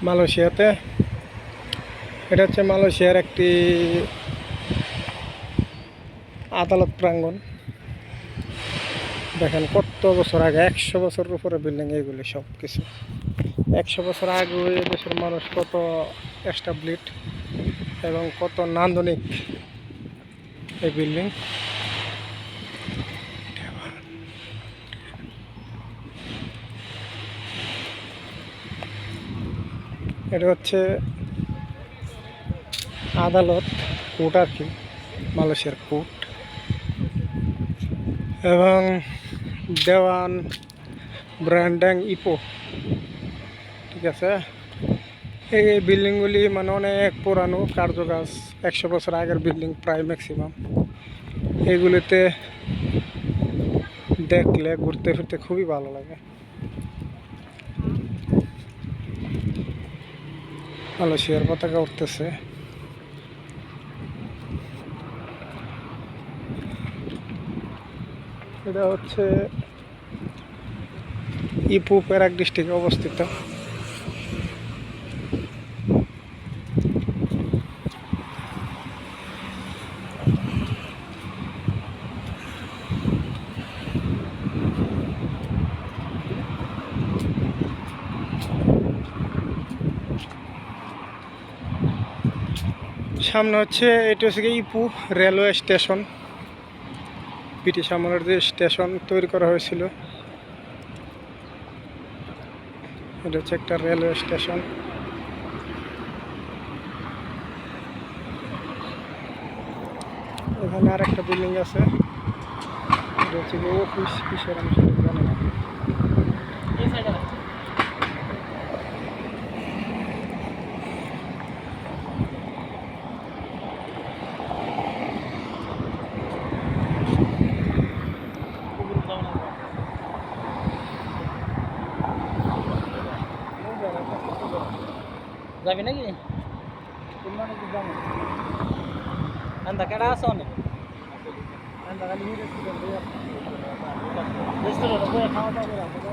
মালয়েশিয়াতে। এটা হচ্ছে মালয়েশিয়ার একটি আদালত প্রাঙ্গণ। দেখেন কত বছর আগে, 100 বছরের উপরে বিল্ডিং এগুলি সব কিছু। 100 বছর আগে দেশের মানুষ কত এস্টাবলিশড এবং কত নান্দনিক এই বিল্ডিং। এটা হচ্ছে আদালত, কোর্ট আর কি, মালয়েশিয়ার কোর্ট। এবং দেওয়ান ব্র্যান্ডাং ইপো, ঠিক আছে। এই বিল্ডিংগুলি মানে অনেক পুরানো কার্যকাজ, 100 বছর আগের বিল্ডিং প্রায় ম্যাক্সিমাম। এইগুলিতে দেখলে ঘুরতে ফিরতে খুবই ভালো লাগে। মালয়েশিয়ার পতাকা উঠতেছে। এটা হচ্ছে ইপু পেরাক ডিস্ট্রিক্টে অবস্থিত। সামনে হচ্ছে, এটা হচ্ছে ইপু রেলওয়ে স্টেশন। ব্রিটিশ আমলের যে স্টেশন তৈরি করা হয়েছিল, এটা হচ্ছে একটা রেলওয়ে স্টেশন। এখানে আর একটা বিল্ডিং আছে, এটা হচ্ছে অফিস কিসের আমি সেটা জানি না। যাবি নাকি? আন্দা কেডা আছো অনেক? আন্দা খালি রেস্টুরেন্টে বসে খাওয়া দাওয়া করে